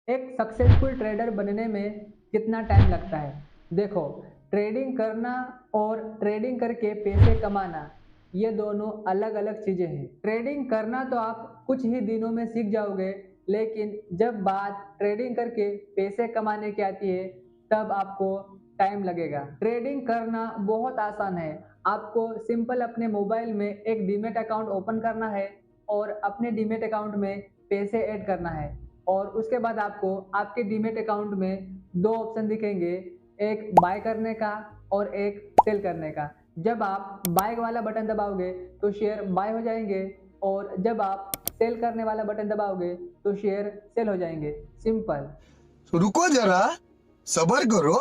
एक successful trader बनने में कितना टाइम लगता है? देखो, ट्रेडिंग करना और ट्रेडिंग करके पैसे कमाना, ये दोनों अलग-अलग चीज़ें हैं। ट्रेडिंग करना तो आप कुछ ही दिनों में सीख जाओगे, लेकिन जब बात ट्रेडिंग करके पैसे कमाने की आती है, तब आपको टाइम लगेगा। ट्रेडिंग करना बहुत आसान है। आपको सिंपल अपने मोबाइल में एक डीमैट अकाउंट ओपन करना है और अपने डीमैट अकाउंट में पैसे ऐड करना है। और उसके बाद आपको आपके डीमैट अकाउंट में 2 ऑप्शन दिखेंगे, एक बाय करने का और एक सेल करने का। जब आप बाय वाला बटन दबाओगे तो शेयर बाय हो जाएँगे और जब आप सेल करने वाला बटन दबाओगे तो शेयर सेल हो जाएँगे, सिंपल। रुको जरा, सबर करो।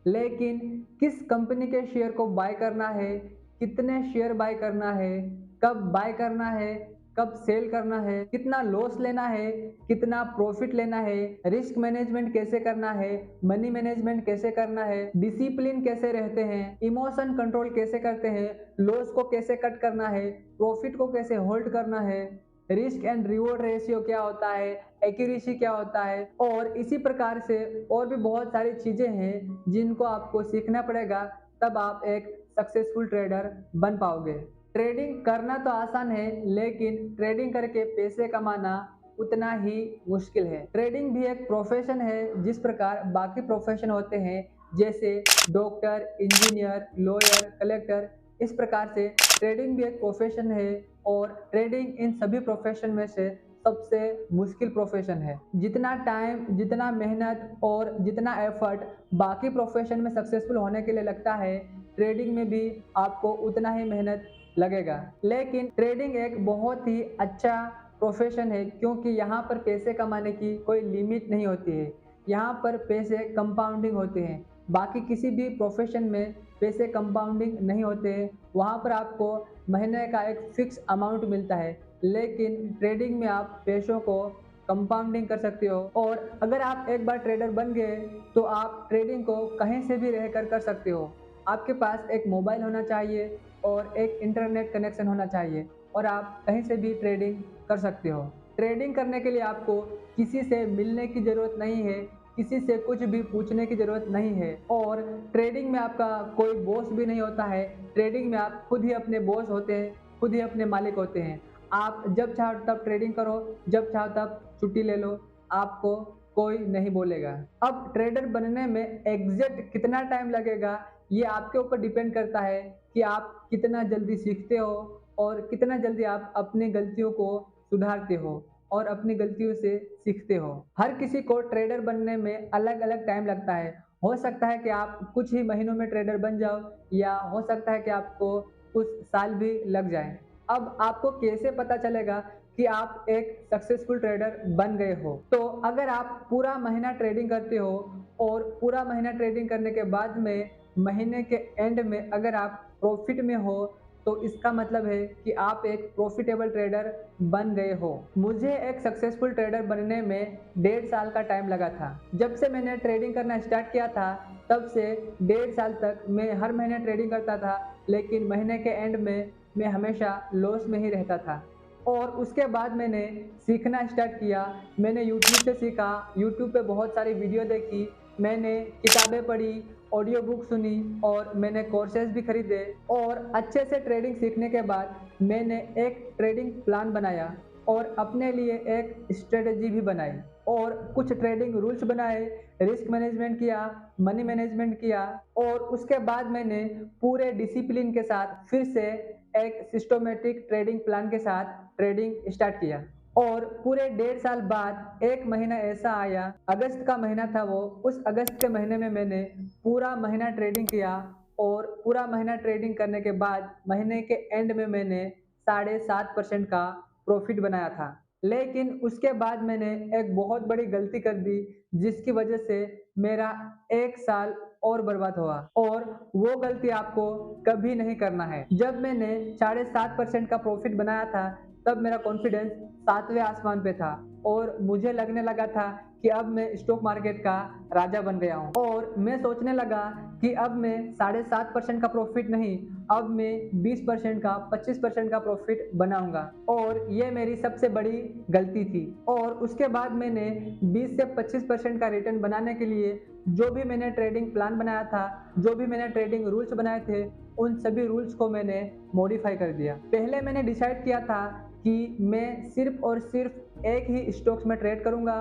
लेकिन किस कंपनी के शेयर को बाय करना है, कितने शेयर बाय करना है, कब बाय करना है, कब सेल करना है, कितना लॉस लेना है, कितना प्रॉफिट लेना है, रिस्क मैनेजमेंट कैसे करना है, मनी मैनेजमेंट कैसे करना है, डिसिप्लिन कैसे रहते हैं, इमोशन कंट्रोल कैसे करते हैं, लॉस को कैसे कट करना है, प्रॉफिट को कैसे होल्ड करना है, रिस्क एंड रिवॉर्ड रेशियो क्या होता है, एक्यूरेसी क्या होता है, और इसी प्रकार से और भी बहुत सारी चीजें हैं जिनको आपको सीखना पड़ेगा, तब आप एक सक्सेसफुल ट्रेडर बन पाओगे। ट्रेडिंग करना तो आसान है, लेकिन ट्रेडिंग करके पैसे कमाना उतना ही मुश्किल है। ट्रेडिंग भी एक प्रोफेशन है, जिस प्रकार बाकी प्रोफेशन होते हैं, जैसे डॉक्टर, इंजीनियर, लॉयर, कलेक्टर। इस प्रकार से ट्रेडिंग भी एक प्रोफेशन है और ट्रेडिंग इन सभी प्रोफेशन में से सबसे मुश्किल प्रोफेशन है। जितना टाइम, जितना मेहनत और जितना एफर्ट बाकी प्रोफेशन में सक्सेसफुल होने के लिए लगता है, ट्रेडिंग में भी आपको उतना ही मेहनत लगेगा। लेकिन ट्रेडिंग एक बहुत ही अच्छा प्रोफेशन है, क्योंकि यहाँ पर पैसे कमाने की कोई लिमिट नहीं होती है। यहाँ पर पैसे कंपाउंडिंग होते हैं। बाकी किसी भी प्रोफेशन में पैसे कंपाउंडिंग नहीं होते हैं। वहाँ पर आपको महीने का एक फिक्स अमाउंट मिलता है, लेकिन ट्रेडिंग में आप पैसों को कंपाउंडिंग कर सकते हो। और अगर आप एक बार ट्रेडर बन गए तो आप ट्रेडिंग को कहीं से भी रहकर कर सकते हो। आपके पास एक मोबाइल होना चाहिए और एक इंटरनेट कनेक्शन होना चाहिए और आप कहीं से भी ट्रेडिंग कर सकते हो। ट्रेडिंग करने के लिए आपको किसी से मिलने की ज़रूरत नहीं है, किसी से कुछ भी पूछने की ज़रूरत नहीं है और ट्रेडिंग में आपका कोई बॉस भी नहीं होता है। ट्रेडिंग में आप खुद ही अपने बॉस होते हैं, खुद ही अपने मालिक होते हैं। आप जब चाहो तब ट्रेडिंग करो, जब चाहो तब छुट्टी ले लो, आपको कोई नहीं बोलेगा। अब ट्रेडर बनने में एग्जैक्ट कितना टाइम लगेगा, ये आपके ऊपर डिपेंड करता है कि आप कितना जल्दी सीखते हो और कितना जल्दी आप अपनी गलतियों को सुधारते हो और अपनी गलतियों से सीखते हो। हर किसी को ट्रेडर बनने में अलग-अलग टाइम लगता है। हो सकता है कि आप कुछ ही महीनों में ट्रेडर बन जाओ या हो सकता है कि आपको कुछ साल भी लग जाएँ। अब आपको कैसे पता चलेगा कि आप एक सक्सेसफुल ट्रेडर बन गए हो? तो अगर आप पूरा महीना ट्रेडिंग करते हो और पूरा महीना ट्रेडिंग करने के बाद में महीने के एंड में अगर आप प्रॉफिट में हो, तो इसका मतलब है कि आप एक प्रॉफिटेबल ट्रेडर बन गए हो। मुझे एक सक्सेसफुल ट्रेडर बनने में 1.5 साल का टाइम लगा था। जब से मैंने ट्रेडिंग करना स्टार्ट किया था, तब से 1.5 साल तक मैं हर महीने ट्रेडिंग करता था, लेकिन महीने के एंड में मैं हमेशा लॉस में ही रहता था। और उसके बाद मैंने सीखना स्टार्ट किया। मैंने यूट्यूब से सीखा, यूट्यूब पे बहुत सारी वीडियो देखी, मैंने किताबें पढ़ी, ऑडियो बुक सुनी और मैंने कोर्सेज़ भी खरीदे। और अच्छे से ट्रेडिंग सीखने के बाद मैंने एक ट्रेडिंग प्लान बनाया और अपने लिए एक स्ट्रेटजी भी बनाई और कुछ ट्रेडिंग रूल्स बनाए, रिस्क मैनेजमेंट किया, मनी मैनेजमेंट किया और उसके बाद मैंने पूरे डिसिप्लिन के साथ फिर से एक सिस्टमैटिक ट्रेडिंग प्लान के साथ ट्रेडिंग स्टार्ट किया। और पूरे 1.5 साल बाद एक महीना ऐसा आया, अगस्त का महीना था वो, उस अगस्त के महीने में मैंने पूरा महीना ट्रेडिंग किया और पूरा महीना ट्रेडिंग करने के बाद महीने के एंड में मैंने 7.5% का प्रॉफिट बनाया था। लेकिन उसके बाद मैंने एक बहुत बड़ी गलती कर दी, जिसकी वजह से मेरा 1 साल और बर्बाद हुआ और वो गलती आपको कभी नहीं करना है। जब मैंने 7.5% का प्रॉफिट बनाया था, तब मेरा कॉन्फिडेंस 7वें आसमान पे था और मुझे लगने लगा था कि अब मैं स्टॉक मार्केट का राजा बन गया हूँ और मैं सोचने लगा कि अब मैं 7.5% का प्रॉफिट नहीं, अब मैं 20% का 25% का प्रॉफिट बनाऊंगा और ये मेरी सबसे बड़ी गलती थी। और उसके बाद मैंने 20 से 25% का रिटर्न बनाने के लिए जो भी मैंने ट्रेडिंग प्लान बनाया था, जो भी मैंने ट्रेडिंग रूल्स बनाए थे, उन सभी रूल्स को मैंने मॉडिफाई कर दिया। पहले मैंने डिसाइड किया था कि मैं सिर्फ और सिर्फ एक ही स्टॉक्स में ट्रेड करूंगा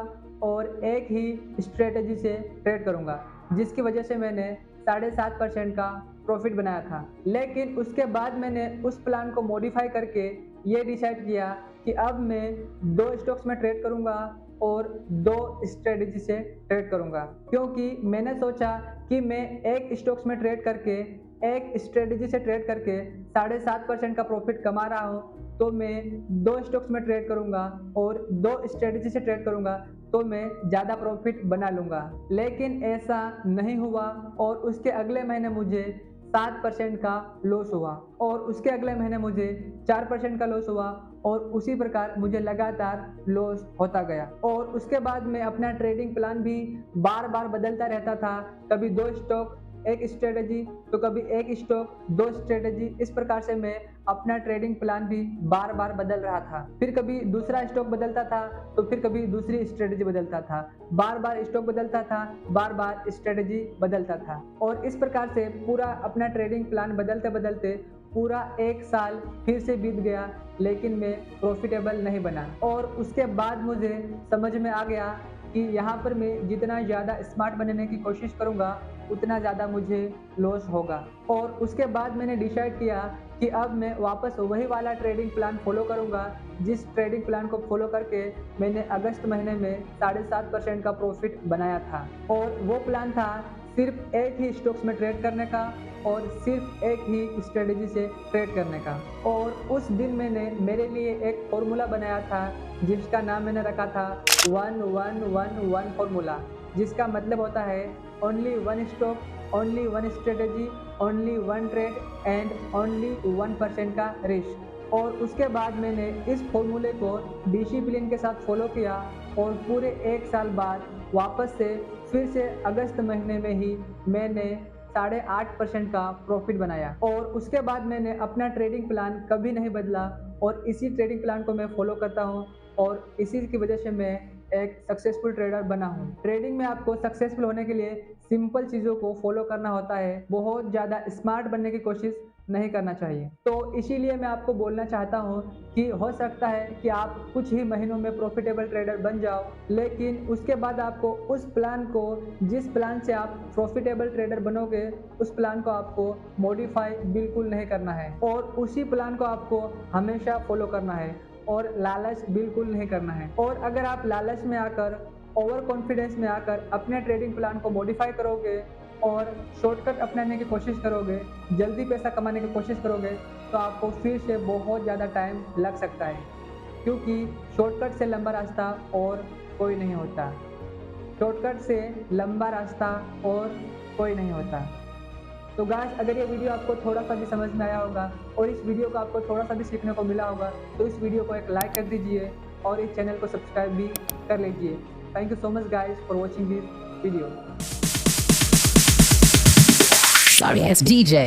और एक ही स्ट्रेटजी से ट्रेड करूंगा, जिसकी वजह से मैंने 7.5% का प्रॉफिट बनाया था। लेकिन उसके बाद मैंने उस प्लान को मॉडिफाई करके ये डिसाइड किया कि अब मैं 2 स्टॉक्स में ट्रेड करूंगा और 2 स्ट्रेटजी से ट्रेड करूंगा, क्योंकि मैंने सोचा कि मैं एक स्टॉक्स में ट्रेड करके, एक स्ट्रेटजी से ट्रेड करके 7.5% का प्रॉफिट कमा रहा हूँ, तो मैं 2 स्टॉक्स में ट्रेड करूंगा और 2 स्ट्रेटजी से ट्रेड करूंगा तो मैं ज़्यादा प्रॉफिट बना लूंगा। लेकिन ऐसा नहीं हुआ और उसके अगले महीने मुझे 7% का लॉस हुआ और उसके अगले महीने मुझे 4% का लॉस हुआ और उसी प्रकार मुझे लगातार लॉस होता गया। और उसके बाद मैं अपना ट्रेडिंग प्लान भी बार बार बदलता रहता था, कभी 2 स्टॉक एक स्ट्रेटजी, तो कभी एक स्टॉक 2 स्ट्रेटजी, इस प्रकार से मैं अपना ट्रेडिंग प्लान भी बार बार बदल रहा था। फिर कभी दूसरा स्टॉक बदलता था तो फिर कभी दूसरी स्ट्रेटजी बदलता था, बार बार स्टॉक बदलता था, बार बार स्ट्रेटजी बदलता था और इस प्रकार से पूरा अपना ट्रेडिंग प्लान बदलते बदलते पूरा 1 साल फिर से बीत गया, लेकिन मैं प्रॉफिटेबल नहीं बना। और उसके बाद मुझे समझ में आ गया कि यहाँ पर मैं जितना ज़्यादा स्मार्ट बनने की कोशिश करूँगा उतना ज़्यादा मुझे लॉस होगा। और उसके बाद मैंने डिसाइड किया कि अब मैं वापस वही वाला ट्रेडिंग प्लान फॉलो करूँगा, जिस ट्रेडिंग प्लान को फॉलो करके मैंने अगस्त महीने में 7.5% का प्रॉफिट बनाया था। और वो प्लान था सिर्फ एक ही स्टॉक्स में ट्रेड करने का और सिर्फ एक ही स्ट्रेटजी से ट्रेड करने का। और उस दिन मैंने मेरे लिए एक फॉर्मूला बनाया था जिसका नाम मैंने रखा था 1111 फॉर्मूला, जिसका मतलब होता है only 1 stock, only 1 strategy, only 1 trade and only 1% का रिस्क। और उसके बाद मैंने इस फॉर्मूले को डिसिप्लिन के साथ फॉलो किया और पूरे 1 साल बाद वापस से फिर से अगस्त महीने में ही मैंने 8.5% का प्रॉफिट बनाया। और उसके बाद मैंने अपना ट्रेडिंग प्लान कभी नहीं बदला और इसी ट्रेडिंग प्लान को मैं फॉलो करता हूँ और इसी की वजह से मैं एक सक्सेसफुल ट्रेडर बना हूँ। ट्रेडिंग में आपको सक्सेसफुल होने के लिए सिंपल चीज़ों को फॉलो करना होता है, बहुत ज़्यादा स्मार्ट बनने की कोशिश नहीं करना चाहिए। तो इसीलिए मैं आपको बोलना चाहता हूँ कि हो सकता है कि आप कुछ ही महीनों में प्रॉफिटेबल ट्रेडर बन जाओ, लेकिन उसके बाद आपको उस प्लान को, जिस प्लान से आप प्रॉफिटेबल ट्रेडर बनोगे, उस प्लान को आपको मॉडिफाई बिल्कुल नहीं करना है और उसी प्लान को आपको हमेशा फॉलो करना है और लालच बिल्कुल नहीं करना है। और अगर आप लालच में आकर, ओवर कॉन्फिडेंस में आकर अपने ट्रेडिंग प्लान को मॉडिफाई करोगे और शॉर्टकट अपनाने की कोशिश करोगे, जल्दी पैसा कमाने की कोशिश करोगे, तो आपको फिर से बहुत ज़्यादा टाइम लग सकता है, क्योंकि शॉर्टकट से लंबा रास्ता और कोई नहीं होता। शॉर्टकट से लंबा रास्ता और कोई नहीं होता। तो गाइस, अगर ये वीडियो आपको थोड़ा सा भी समझ में आया होगा और इस वीडियो को आपको थोड़ा सा भी सीखने को मिला होगा, तो इस वीडियो को एक लाइक कर दीजिए और इस चैनल को सब्सक्राइब भी कर लीजिए। Thank you so much guys for watching this video. Sorry, it's DJ.